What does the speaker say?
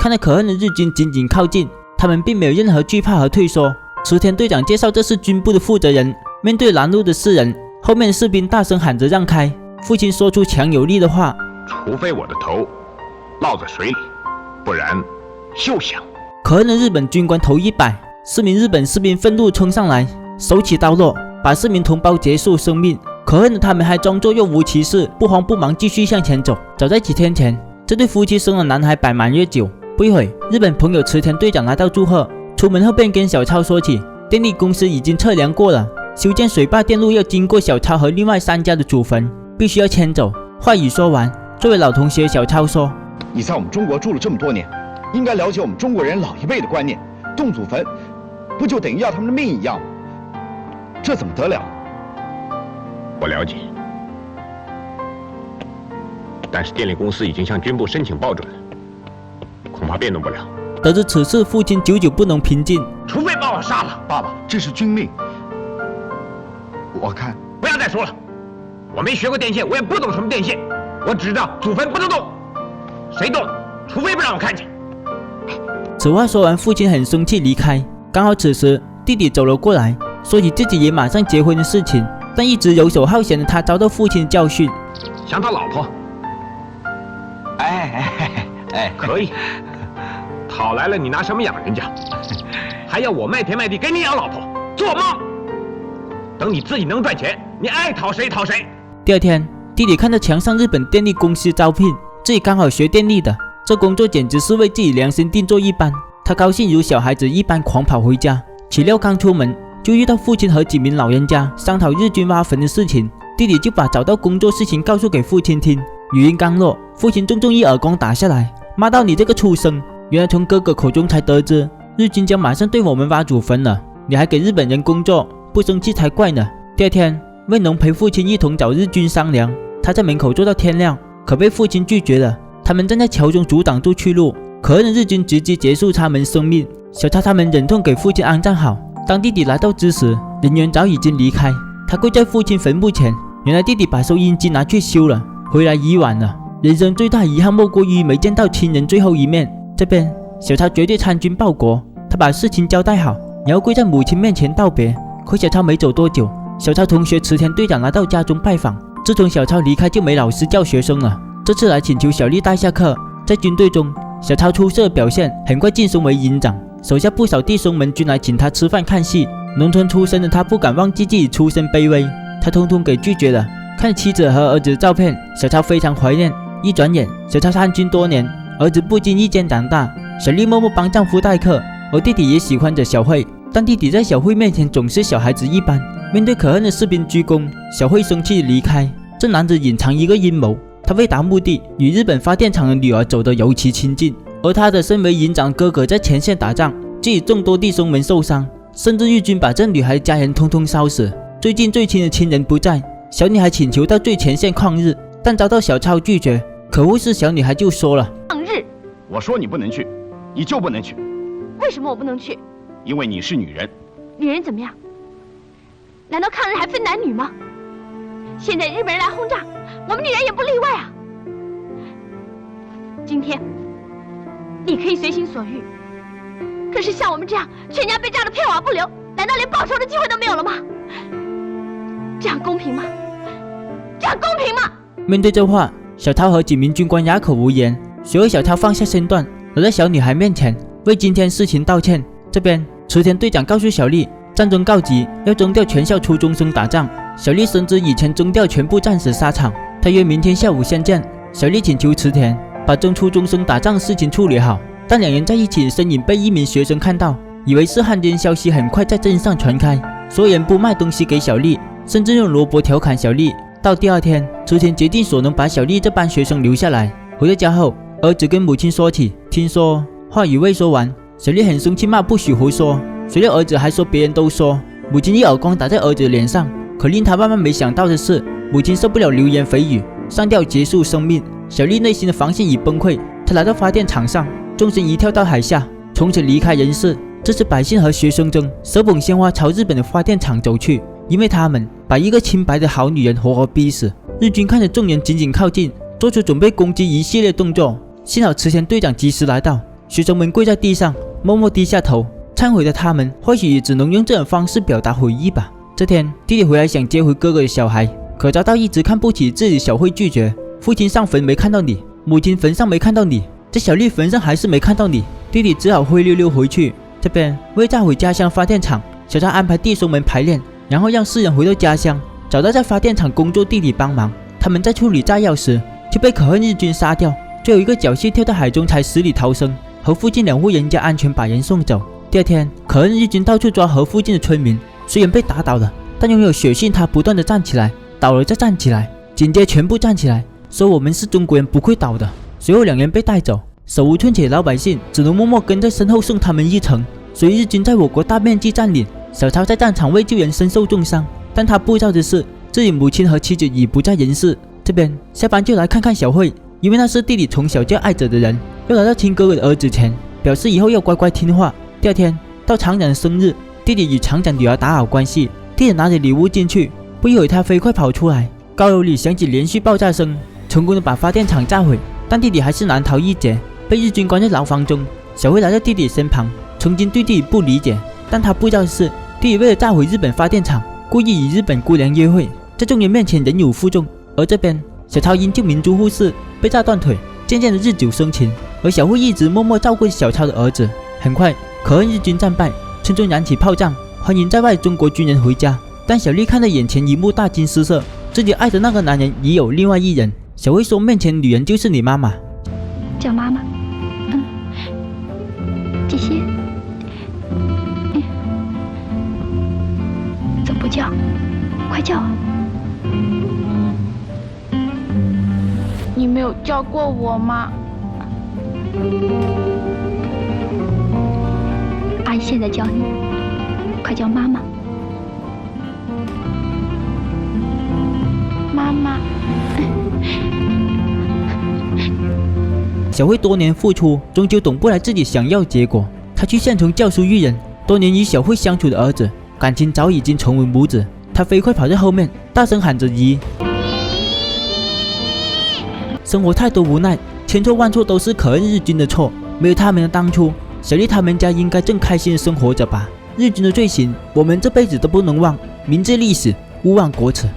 看到可恨的日军紧紧靠近，他们并没有任何惧怕和退缩。池田队长介绍这是军部的负责人，面对拦路的4人，后面的士兵大声喊着让开。父亲说出强有力的话：除非我的头落在水里，不然休想。可恨的日本军官头一摆，4名日本士兵愤怒冲上来，手起刀落，把4名同胞结束生命。可恨的他们还装作若无其事，不慌不忙继续向前走。早在几天前，这对夫妻生了男孩摆满月酒。不一会，日本朋友池田队长来到祝贺，出门后便跟小超说起，电力公司已经测量过了，修建水坝电路要经过小超和另外3家的祖坟，必须要迁走。话语说完，作为老同学，小超说：你在我们中国住了这么多年，应该了解我们中国人老一辈的观念，动祖坟不就等于要他们的命一样吗？这怎么得了？我了解，但是电力公司已经向军部申请报准了，恐怕变动不了。得知此事，父亲久久不能平静。除非把我杀了。爸爸，这是军令。我看不要再说了，我没学过电线，我也不懂什么电线，我只知道祖坟不能动，谁动，除非不让我看见。此话说完，父亲很生气离开。刚好此时弟弟走了过来，说起自己也马上结婚的事情，但一直游手好闲的他遭到父亲教训。想讨老婆？可以。讨来了，你拿什么养人家？还要我卖田卖地给你养老婆？做梦！等你自己能赚钱，你爱讨谁讨谁。第二天，弟弟看到墙上日本电力公司招聘，自己刚好学电力的，这工作简直是为自己量身定做一般。他高兴如小孩子一般狂跑回家，岂料刚出门就遇到父亲和几名老人家商讨日军挖坟的事情。弟弟就把找到工作事情告诉给父亲听。语音刚落，父亲重重一耳光打下来，骂到你这个畜生！原来从哥哥口中才得知，日军将马上对我们挖祖坟了，你还给日本人工作，不生气才怪呢。第二天，卫农陪父亲一同找日军商量，他在门口坐到天亮，可被父亲拒绝了。他们站在桥中阻挡住去路，可恨的日军直接结束他们生命。小超他们忍痛给父亲安葬好。当弟弟来到之时，人员早已经离开，他跪在父亲坟墓前。原来弟弟把收音机拿去修了，回来已晚了。人生最大遗憾莫过于没见到亲人最后一面。这边小超绝对参军报国，他把事情交代好，然后跪在母亲面前道别。可小超没走多久，小超同学池田队长来到家中拜访。自从小超离开就没老师教学生了，这次来请求小丽带下课。在军队中，小超出色的表现，很快晋升为营长，手下不少弟兄们均来请他吃饭看戏。农村出身的他不敢忘记自己出身卑微，他通通给拒绝了。看妻子和儿子的照片，小超非常怀念。一转眼，小超参军多年，儿子不经意间长大。小丽默默帮丈夫代课，而弟弟也喜欢着小慧，但弟弟在小慧面前总是小孩子一般。面对可恨的士兵鞠躬，小慧生气离开。这男子隐藏一个阴谋，他为达目的，与日本发电厂的女儿走得尤其亲近。而他的身为营长哥哥在前线打仗，自己众多弟兄们受伤，甚至日军把这女孩的家人通通烧死。最近最亲的亲人不在，小女孩请求到最前线抗日，但遭到小超拒绝。可恶是小女孩就说了：抗日？我说你不能去，你就不能去。为什么我不能去？因为你是女人。女人怎么样？难道抗日还分男女吗？现在日本人来轰炸，我们女人也不例外啊。今天你可以随心所欲，可是像我们这样全家被炸得片瓦不留，难道连报仇的机会都没有了吗？这样公平吗？这样公平吗？面对这话，小超和几名军官哑口无言。随后小超放下身段，来到小女孩面前，为今天事情道歉。这边池田队长告诉小丽，战争告急，要征调全校初中生打仗。小丽深知以前征调全部战死沙场，她约明天下午相见。小丽请求池田把征初中生打仗的事情处理好，但两人在一起的身影被一名学生看到，以为是汉奸消息，很快在镇上传开，所有人不卖东西给小丽，甚至用萝卜调侃小丽。到第二天，池田决定所能把小丽这班学生留下来。回到家后，儿子跟母亲说起，听说话语未说完，小丽很生气，骂不许胡说。谁料儿子还说别人都说，母亲一耳光打在儿子的脸上。可令他万万没想到的是，母亲受不了流言蜚语，上吊结束生命。小丽内心的防线已崩溃，她来到发电厂上，纵身一跳到海下，从此离开人世。这次百姓和学生中手捧鲜花朝日本的发电厂走去，因为他们把一个清白的好女人活活逼死。日军看着众人紧紧靠近，做出准备攻击一系列动作。幸好池田队长及时来到，学生们跪在地上，默默低下头。忏悔的他们，或许也只能用这种方式表达悔意吧。这天，弟弟回来想接回哥哥的小孩，可遭到一直看不起自己的小慧拒绝。父亲上坟没看到你，母亲坟上没看到你，在小丽坟上还是没看到你。弟弟只好灰溜溜回去。这边为炸毁家乡发电厂，小超安排弟兄们排练，然后让四人回到家乡，找到在发电厂工作弟弟帮忙。他们在处理炸药时，就被可恨日军杀掉。最后一个侥幸跳到海中才死里逃生，和附近2户人家安全把人送走。第二天，可恨日军到处抓河附近的村民，虽然被打倒了，但拥有血性他不断的站起来，倒了再站起来，紧接全部站起来，说我们是中国人，不会倒的。随后2人被带走，手无寸铁的老百姓只能默默跟在身后送他们一程。所以日军在我国大面积占领，小超在战场为救人身受重伤，但他不知道的是，自己母亲和妻子已不在人世。这边下班就来看看小慧，因为那是弟弟从小就爱着的人，又来到亲哥哥的儿子前，表示以后要乖乖听话。第二天到厂长的生日，弟弟与厂长女儿打好关系，弟弟拿着礼物进去，不一会他飞快跑出来，高楼里响起连续爆炸声，成功的把发电厂炸毁，但弟弟还是难逃一劫，被日军关在牢房中。小慧来到弟弟身旁，曾经对弟弟不理解，但他不知道的是，弟弟为了炸毁日本发电厂，故意与日本姑娘约会，在众人面前忍辱负重。而这边小超因救民族护士被炸断腿，渐渐的日久生情，而小慧一直默默照顾小超的儿子。很快，可恨日军战败，村中燃起炮仗，欢迎在外的中国军人回家。但小丽看着眼前一幕，大惊失色，自己爱的那个男人已有另外一人。小慧说：“面前的女人就是你妈妈。”叫妈妈。这些，怎么不叫？快叫啊！你没有叫过我吗？阿姨现在叫你，快叫妈妈。妈妈。小慧多年付出，终究等不来自己想要的结果。她去县城教书育人，多年与小慧相处的儿子，感情早已经成为母子。她飞快跑在后面，大声喊着姨。生活太多无奈，千错万错都是可恨日军的错。没有他们的当初，小丽他们家应该正开心的生活着吧。日军的罪行，我们这辈子都不能忘。明知历史，勿忘国耻。